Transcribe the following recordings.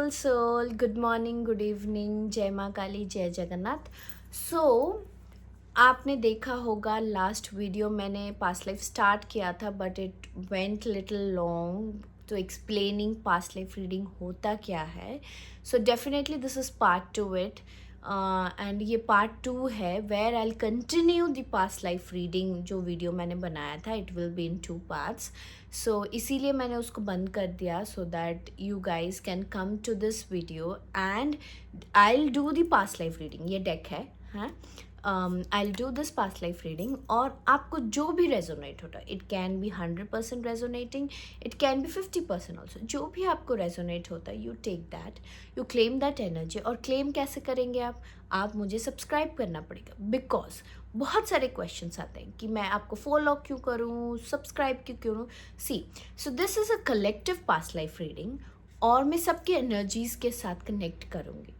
Beautiful soul, good morning, good evening, जय माँ काली, जय जगन्नाथ। सो आपने देखा होगा लास्ट वीडियो मैंने पास्ट लाइफ स्टार्ट किया था, but it went little long तो एक्सप्लेनिंग पास्ट लाइफ रीडिंग होता क्या है। So definitely this is part two it, and ये पार्ट टू है where I continue the past life reading. जो वीडियो मैंने बनाया था it will be in 2 parts. So इसीलिए मैंने उसको बंद कर दिया so that you guys can come to this video and I will do the past life reading. ये डेक है, हाँ, I do this past life reading और आपको जो भी रेजोनेट होता है, it can be 100% resonating, it can be 50% also. जो भी आपको रेजोनेट होता है you take that, you claim that energy. और क्लेम कैसे करेंगे आप मुझे सब्सक्राइब करना पड़ेगा, बिकॉज बहुत सारे क्वेश्चंस आते हैं कि मैं आपको फॉलो क्यों करूँ, सब्सक्राइब क्यों करूँ। See, so this is a collective past life reading और मैं सबकी एनर्जीज़ के साथ कनेक्ट करूँगी।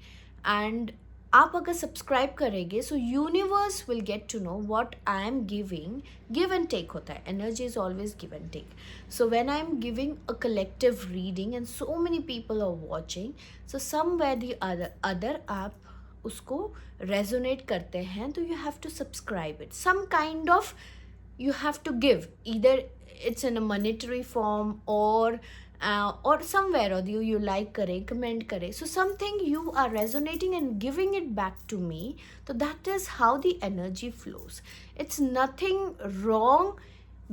एंड आप अगर सब्सक्राइब करेंगे so universe will get to know what I am giving. Give and take होता है, energy is always give and take. So when I am giving a collective reading and so many people are watching, so somewhere the other आप उसको resonate करते हैं, तो you have to subscribe it some kind of, you have to give, either it's in a monetary form or somewhere or you like kare, comment kare, so something you are resonating and giving it back to me. So that is how the energy flows. It's nothing wrong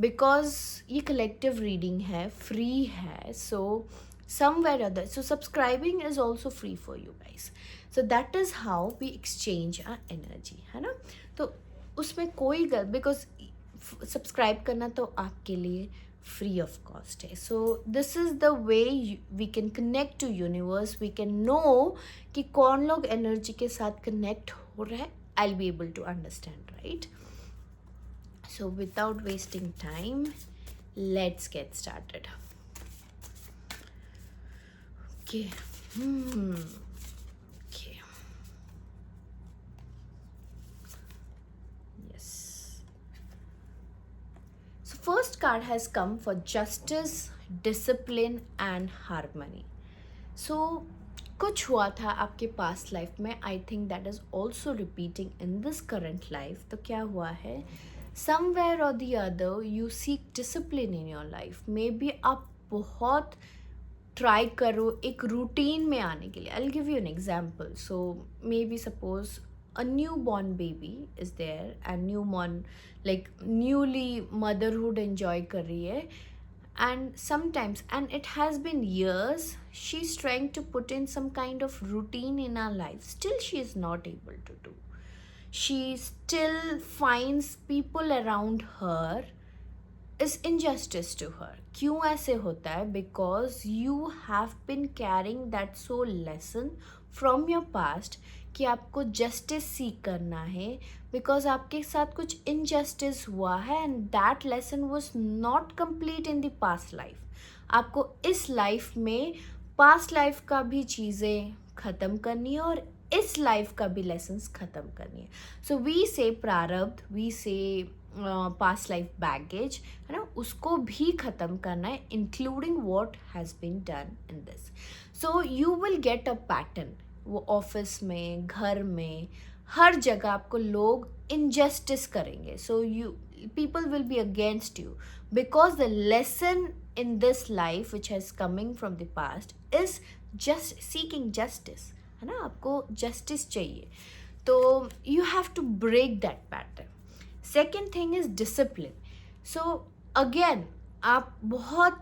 because ये collective reading है, free है, so somewhere or other, so subscribing is also free for you guys. So that is how we exchange our energy, है ना। तो उसमें कोई because subscribe करना तो आपके लिए फ्री ऑफ कॉस्ट है। So this is the way we can connect to universe, we can know कि कौन लोग एनर्जी के साथ कनेक्ट हो रहा है। I will be able to understand, right. So without wasting time let's get started. Okay, first card has come for justice, discipline and harmony. So कुछ हुआ था आपके पास्ट लाइफ में, I think that is also repeating in this current life. तो क्या हुआ है, somewhere और the other you seek discipline in your life. May be आप बहुत ट्राई करो एक रूटीन में आने के लिए। आई will give you an example. So may be suppose a newborn baby is there and newborn like newly motherhood enjoy कर रही है, and sometimes, and it has been years, she's trying to put in some kind of routine in her life, still she is not able to do. She still finds people around her is injustice to her. क्यों ऐसे होता है, because you have been carrying that soul lesson from your past कि आपको justice सीख करना है, because आपके साथ कुछ इनजस्टिस हुआ है and that lesson was not complete in the past life. आपको इस लाइफ में पास्ट लाइफ का भी चीज़ें ख़त्म करनी है और इस लाइफ का भी लेसन्स ख़त्म करनी है। सो वी से प्रारब्ध, वी से पास्ट लाइफ बैगेज, है ना, उसको भी ख़त्म करना है, including what has been done in this. So you will get a pattern. वो ऑफिस में, घर में, हर जगह आपको लोग इनजस्टिस करेंगे। So you people will be against you because the lesson in this life which has coming from the past is just seeking justice, है ना, आपको जस्टिस चाहिए। तो you have to break that pattern. Second thing is discipline. So again आप बहुत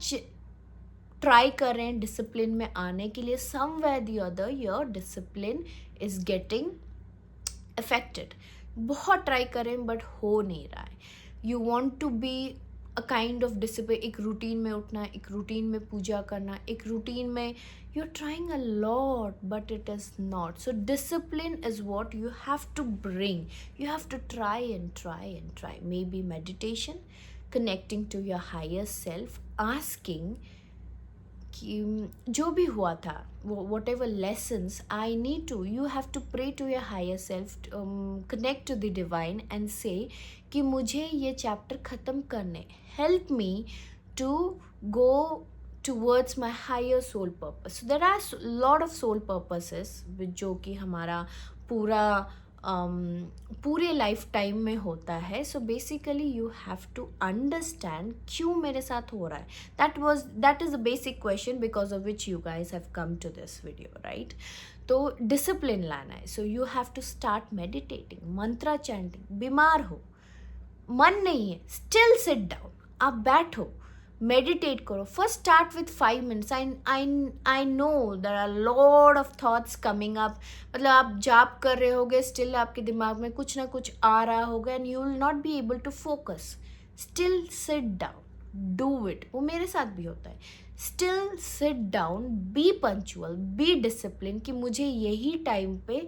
try कर रहे हैं डिसिप्लिन में आने के लिए, somewhere the other your discipline is getting affected. बहुत ट्राई कर रहे हैं बट हो नहीं रहा है। You want to be a kind of discipline, एक रूटीन में उठना, एक रूटीन में पूजा करना, एक रूटीन में you are trying a lot but it is not. So discipline is what you have to bring, you have to try and try and try. Maybe meditation, connecting to your higher self, asking कि जो भी हुआ था, whatever lessons I need to, you have to pray to your higher self, connect to the divine and say कि मुझे ये chapter ख़त्म करने, help me to go towards my higher soul purpose. So there are lot of soul purposes जो कि हमारा पूरा पूरे लाइफ टाइम में होता है. So basically you have to understand क्यों मेरे साथ हो रहा है. That is a basic question because of which you guys have come to this video, right. तो डिसिप्लिन लाना है. So you have to start meditating, mantra chanting. बीमार हो, मन नहीं है, स्टिल सिट डाउन, आप बैठो, मेडिटेट करो. First start with 5 minutes. I know there are lot of thoughts coming up. मतलब आप जाप कर रहे होगे, स्टिल आपके दिमाग में कुछ ना कुछ आ रहा होगा and you will not be able to focus. Still sit down, do it. वो मेरे साथ भी होता है. Still sit down, be punctual, be discipline कि मुझे यही टाइम पे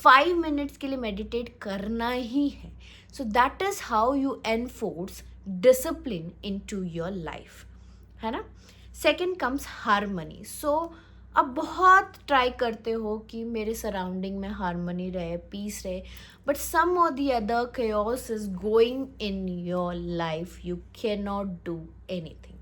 5 minutes के लिए मेडिटेट करना ही है. So that is how you enforce discipline into your life, है ना. Second comes harmony. सो अब बहुत ट्राई करते हो कि मेरे सराउंडिंग में हारमनी रहे, पीस रहे, बट सम और the other chaos is going in your life. You can not do anything.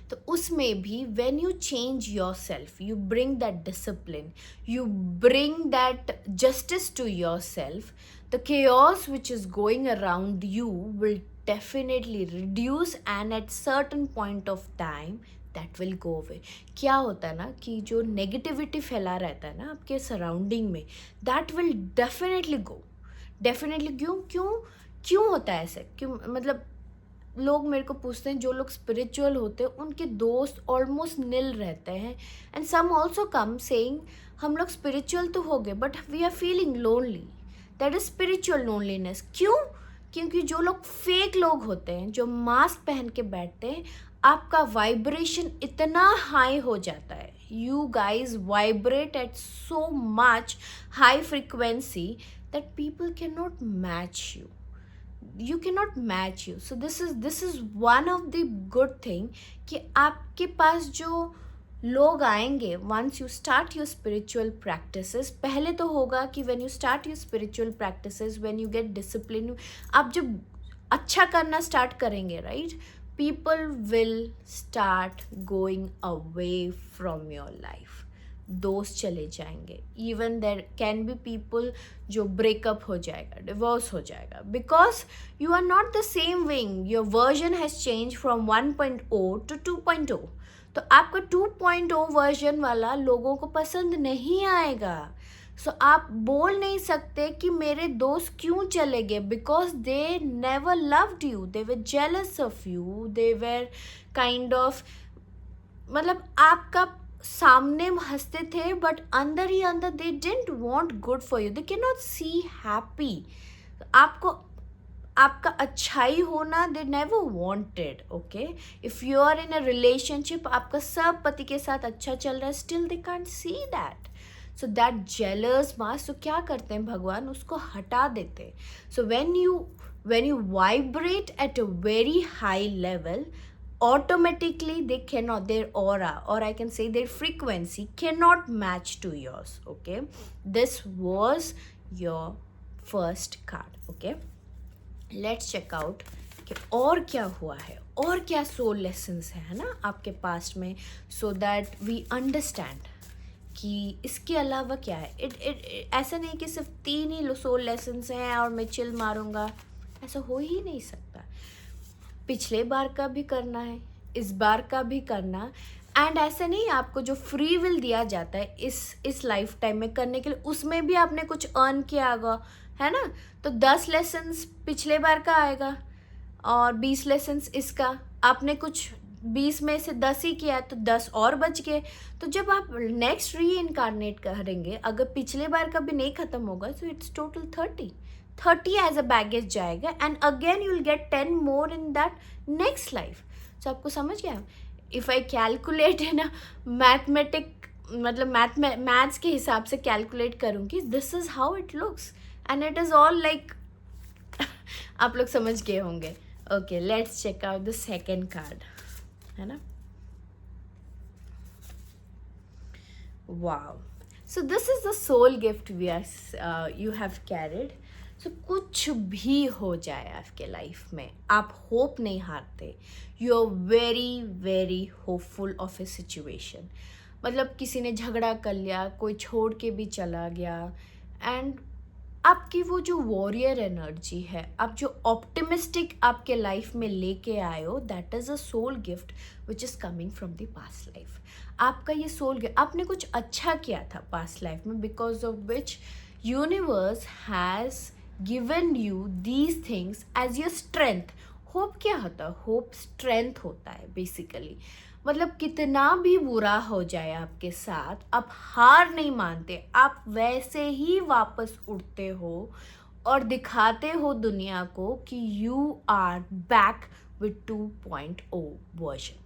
तो उसमें भी when you change yourself, you bring that discipline, you bring that justice to yourself, the chaos which is going around you will definitely reduce and at certain point of time that will go away. क्या होता है ना कि जो negativity फैला रहता है ना आपके सराउंडिंग में, that will definitely go. Definitely. क्यों होता है ऐसे? क्यों मतलब लोग मेरे को पूछते हैं, जो लोग स्पिरिचुअल होते हैं उनके दोस्त ऑलमोस्ट नील रहते हैं. And some also come saying हम लोग स्पिरिचुअल तो हो गए but we are feeling lonely. That is spiritual loneliness. क्यों? क्योंकि जो लोग फेक लोग होते हैं, जो मास्क पहन के बैठते हैं, आपका वाइब्रेशन इतना हाई हो जाता है. You guys vibrate eight so much high frequency that people can not match you. You cannot match you. So this is one of the good thing कि आपके पास जो लोग आएंगे once you start your spiritual practices. पहले तो होगा कि when you start your spiritual practices, when you get discipline, आप जब अच्छा करना स्टार्ट करेंगे, right, people will start going away from your life. दोस्त चले जाएंगे. Even there can be people जो ब्रेकअप हो जाएगा, डिवोर्स हो जाएगा, because you are not the same wing. Your version has change from 1.0 to 2.0. तो आपका 2.0 वर्जन वाला लोगों को पसंद नहीं आएगा. सो आप बोल नहीं सकते कि मेरे दोस्त क्यों चले गए, because they never loved you, they were jealous of you, they were kind of, मतलब आपका सामने हंसते थे बट अंदर ही अंदर they didn't want good for you. They cannot see happy. आपको आपका अच्छाई होना they never wanted. Okay, if you are in a relationship, आपका सब पति के साथ अच्छा चल रहा है, still they can't see that. So that jealous मास, तो क्या करते हैं भगवान, उसको हटा देते. So when you vibrate eight a very high level, automatically they cannot, their aura, or I can say their frequency cannot match to yours. Okay, this was your first card. Okay, let's check out कि और क्या हुआ है, और क्या soul lessons है ना आपके पास्ट में, so that we understand कि इसके अलावा क्या है. ऐसा नहीं कि सिर्फ 3 ही सोल लेसन्स हैं और मैं चिल मारूंगा, ऐसा हो ही नहीं सकता. पिछले बार का भी करना है, इस बार का भी करना. एंड ऐसे नहीं, आपको जो फ्री विल दिया जाता है इस लाइफ टाइम में करने के लिए, उसमें भी आपने कुछ अर्न किया होगा, है ना. तो 10 लेसन्स पिछले बार का आएगा और 20 लेसन्स इसका. आपने कुछ 20 में से 10 ही किया तो 10 और बच गए. तो जब आप नेक्स्ट री इनकारनेट करेंगे, अगर पिछले बार का भी नहीं ख़त्म होगा, तो it's total 30 as a baggage जाएगा. And again you will get 10 more in that next life. So आपको समझ गया. इफ़ आई कैलकुलेट है ना मैथमेटिक, मतलब मैथ्स के हिसाब से कैलकुलेट करूँगी, this is how it looks and it is all like आप लोग समझ गए होंगे. Okay, let's check out the second card, है ना. Wow. So this is the soul gift you have carried. So कुछ भी हो जाए आपके लाइफ में, आप होप नहीं हारते. You are very very hopeful of a situation. मतलब किसी ने झगड़ा कर लिया, कोई छोड़ के भी चला गया, एंड आपकी वो जो वॉरियर एनर्जी है, आप जो ऑप्टिमिस्टिक आपके लाइफ में लेके आए हो, that is a soul gift which is coming from the past life. आपका ये सोल गिफ्ट, आपने कुछ अच्छा किया था पास्ट लाइफ में, because of which universe has given you these things as your strength. Hope क्या होता है? होप स्ट्रेंथ होता है बेसिकली. मतलब कितना भी बुरा हो जाए आपके साथ, आप हार नहीं मानते, आप वैसे ही वापस उठते हो और दिखाते हो दुनिया को कि you are back with 2.0 version.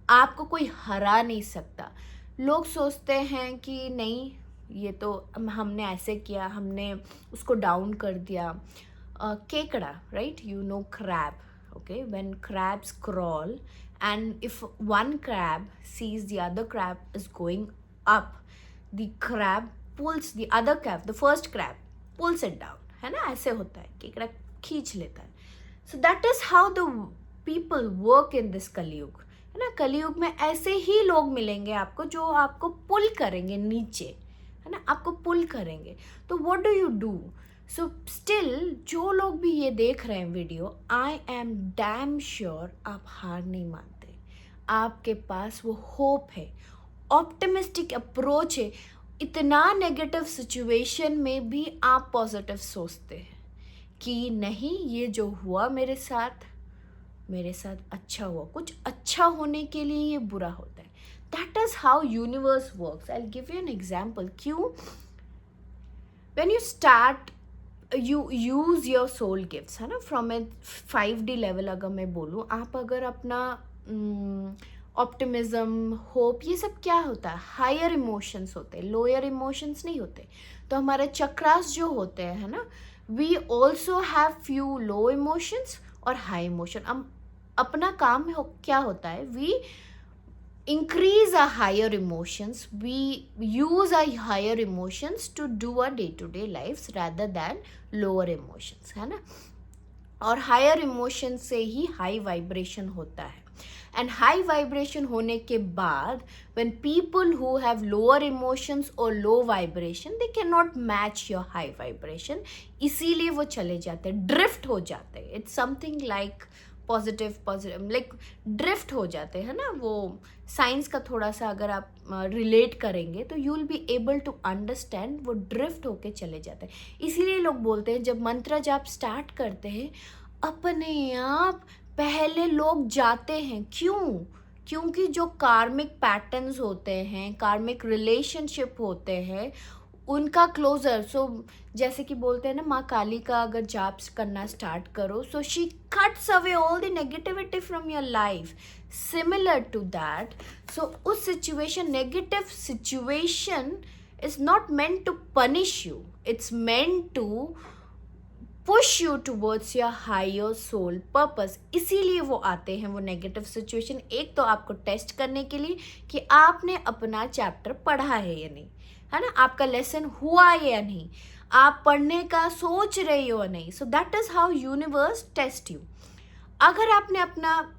आपको कोई हरा नहीं सकता. लोग सोचते हैं कि नहीं, ये तो हमने ऐसे किया, हमने उसको डाउन कर दिया. केकड़ा, right? You know crab. Okay, when crabs crawl, and if one crab sees the other crab is going up, the crab pulls the other crab, the first crab pulls it down. है ना, ऐसे होता है, केकड़ा खींच लेता है. So that is how the people work in this कलयुग. है ना, कलयुग में ऐसे ही लोग मिलेंगे आपको जो आपको पुल करेंगे नीचे, है ना, आपको पुल करेंगे. तो what do you do? So still जो लोग भी ये देख रहे हैं video, I am damn sure आप हार नहीं मानते. आपके पास वो होप है, ऑप्टिमिस्टिक अप्रोच है. इतना नेगेटिव सिचुएशन में भी आप पॉजिटिव सोचते हैं कि नहीं, ये जो हुआ मेरे साथ अच्छा हुआ. कुछ अच्छा होने के लिए ये बुरा होता है. That is how universe works. I will give you an example. क्यों? When you start, you use your soul gifts, है ना, फ्रॉम ए 5D लेवल. अगर मैं बोलूँ, आप अगर अपना ऑप्टिमिज्म, होप, ये सब क्या होता है? हायर इमोशंस होते हैं, लोअर इमोशंस नहीं होते. तो हमारे चक्रास जो होते हैं, है ना, we also have few low emotions और हाई इमोशन. अब अपना काम क्या होता है? We increase our higher emotions, we use our higher emotions to do our day-to-day lives rather than lower emotions, है ना. और हायर इमोशन से ही हाई वाइब्रेशन होता है. एंड हाई वाइब्रेशन होने के बाद when people who have lower emotions or low vibration, they cannot match your high vibration. इसीलिए वो चले जाते हैं, ड्रिफ्ट हो जाते हैं. It's something like positive like drift हो जाते हैं ना. वो साइंस का थोड़ा सा अगर आप रिलेट करेंगे तो you will be able to understand. वो ड्रिफ्ट होके चले जाते हैं. इसीलिए लोग बोलते हैं जब मंत्र जाप स्टार्ट करते हैं, अपने आप पहले लोग जाते हैं. क्यों? क्योंकि जो कार्मिक पैटर्न्स होते हैं, कार्मिक रिलेशनशिप होते हैं, उनका क्लोजर. सो जैसे कि बोलते हैं ना, माँ काली का अगर जाप करना स्टार्ट करो, so she cuts away all the negativity from your life. Similar to that, so उस situation, negative situation is not meant to punish you, it's meant to push you towards your higher soul purpose. इसीलिए वो आते हैं, वो negative situation, एक तो आपको test करने के लिए कि आपने अपना चैप्टर पढ़ा है या नहीं, है ना, आपका लेसन हुआ या नहीं, आप पढ़ने का सोच रहे हो या नहीं. So that is how universe test you. अगर आपने अपना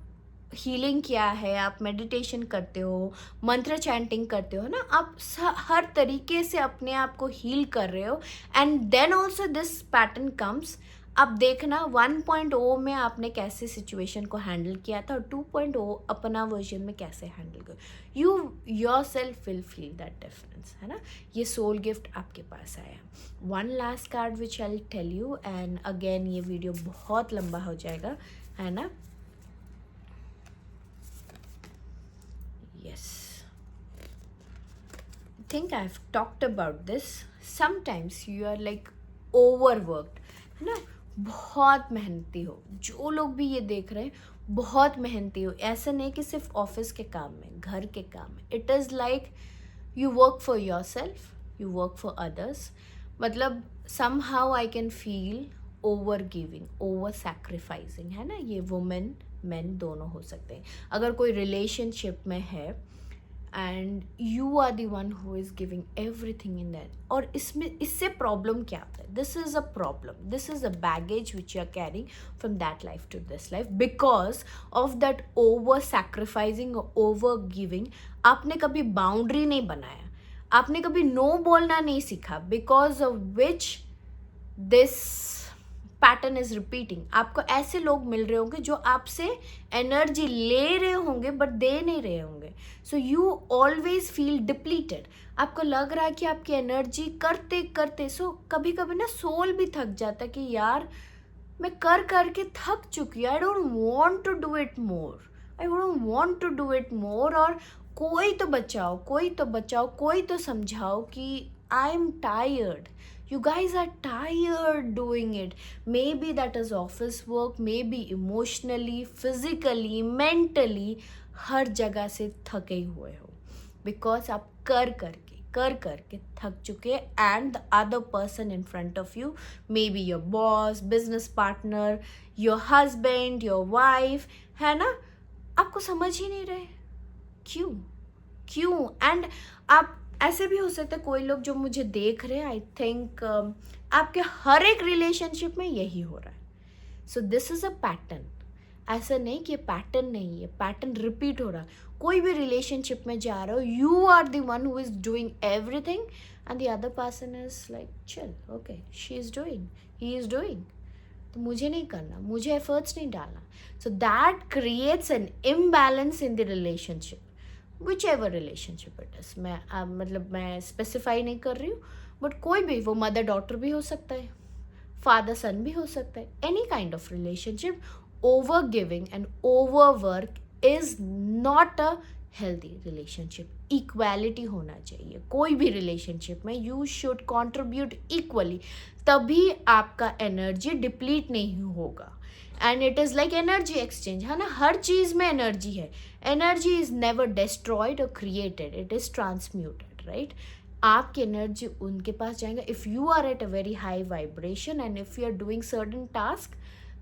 हीलिंग किया है, आप मेडिटेशन करते हो, मंत्र चैंटिंग करते हो ना, आप हर तरीके से अपने आप को हील कर रहे हो, and then also this pattern comes. अब देखना 1.0 में आपने कैसे सिचुएशन को हैंडल किया था और 2.0 अपना वर्जन में कैसे हैंडल कर. You yourself will feel that difference, है ना. ये सोल गिफ्ट आपके पास आया. One last card which I tell you, and again ये वीडियो बहुत लंबा हो जाएगा, है ना. Yes, I think I've talked about this. Sometimes you are like overworked, है ना, बहुत मेहनती हो. जो लोग भी ये देख रहे हैं, बहुत मेहनती हो. ऐसा नहीं कि सिर्फ ऑफिस के काम में, घर के काम में. It is like you work for your self, you work for others. मतलब somehow I can feel over giving, over sacrificing, है ना. ये वुमेन मेन दोनों हो सकते हैं. अगर कोई रिलेशनशिप में है, and you are the one who is giving everything in that. और इसमें इससे प्रॉब्लम क्या आता है? This is a problem, this is a baggage which you are carrying from that life to this life because of that over sacrificing, over giving. आपने कभी boundary नहीं बनाया, आपने कभी नो बोलना नहीं सीखा, because of which this pattern is repeating. आपको ऐसे लोग मिल रहे होंगे जो आपसे एनर्जी ले रहे होंगे बट दे नहीं रहे होंगे. So you always feel depleted. आपको लग रहा है कि आपकी एनर्जी करते करते कभी कभी ना सोल भी थक जाता है कि यार मैं कर करके थक चुकी हूँ. I don't want to do it more, I don't want to do it more. और कोई तो बचाओ, कोई तो बचाओ, कोई तो समझाओ कि I am tired. You guys are tired doing it. Maybe that is office work, maybe emotionally, physically, mentally, हर जगह से थके हुए हो बिकॉज आप कर करके थक चुके. And the other person in front of you, may be your boss, business partner, your husband, your wife, है ना, आपको समझ ही नहीं रहे. क्यों? एंड आप ऐसे भी हो सकता है कोई लोग जो मुझे देख रहे हैं, आई थिंक आपके हर एक रिलेशनशिप में यही हो रहा है. So this is a pattern. ऐसा नहीं कि ये पैटर्न नहीं है, पैटर्न रिपीट हो रहा है. कोई भी रिलेशनशिप में जा रहे हो, you are the one who is doing everything and the other person is like chill, okay, she is doing, he is doing, तो मुझे नहीं करना, मुझे एफर्ट्स नहीं डालना. So that creates an imbalance in the relationship, whichever relationship it is. मैं specify नहीं कर रही हूँ, बट कोई भी, वो मदर डॉटर भी हो सकता है, फादर सन भी हो सकता है, any kind of relationship. Over giving and over work is not a healthy relationship. Equality होना चाहिए कोई भी रिलेशनशिप में. यू शुड कॉन्ट्रीब्यूट इक्वली, तभी आपका एनर्जी डिप्लीट नहीं होगा. And it is like energy exchange, है ना, हर चीज़ में एनर्जी है. एनर्जी इज नेवर डिस्ट्रॉयड और created, it is transmuted, right. आपकी एनर्जी उनके पास जाएगा if you are at a very high vibration and if you are doing certain task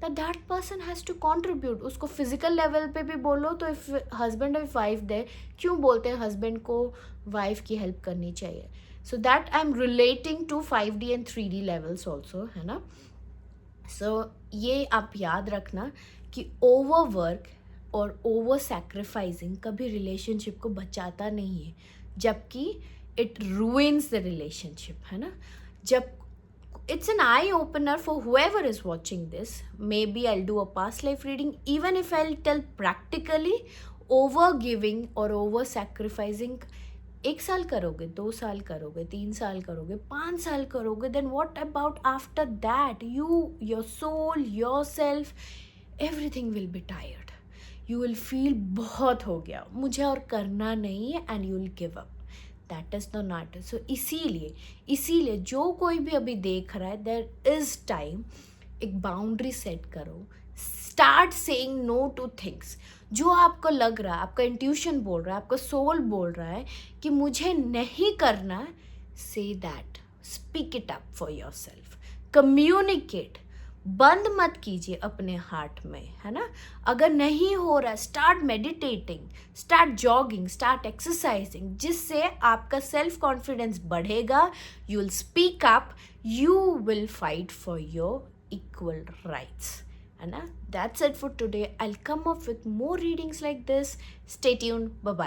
that person has to contribute. उसको physical level पे भी बोलो तो इफ़ हस्बैंड और वाइफ दे, क्यों बोलते हैं हस्बैंड को वाइफ की हेल्प करनी चाहिए? So that I am relating to 5D and 3D levels also, है ना. सो ये आप याद रखना कि ओवर वर्क और ओवर सैक्रिफाइसिंग कभी रिलेशनशिप को बचाता नहीं है, जबकि इट ruins द रिलेशनशिप, है ना. जब it's an eye opener for whoever is watching this. Maybe I'll do a past life reading, even if I'll tell practically over giving or over sacrificing. 1 साल करोगे, 2 साल करोगे, 3 साल करोगे, 5 साल करोगे, then what about after that? You, your soul, yourself, everything will be tired. You will feel बहुत हो गया, मुझे और करना नहीं है, and you will give up. That is the not. So इसीलिए जो कोई भी अभी देख रहा है, देयर इज़ टाइम, एक बाउंड्री सेट करो. Start saying no to things. जो आपको लग रहा है, आपका इंट्यूशन बोल रहा है, आपका सोल बोल रहा है कि मुझे नहीं करना, say that, speak it up for your self, communicate. बंद मत कीजिए अपने हार्ट में, है ना. अगर नहीं हो रहा, start meditating, start jogging, start exercising, जिससे आपका सेल्फ कॉन्फिडेंस बढ़ेगा. You will speak up, you will fight for your equal rights, है ना. That's it for today. I will come up with more readings like this. Stay tuned. Bye bye.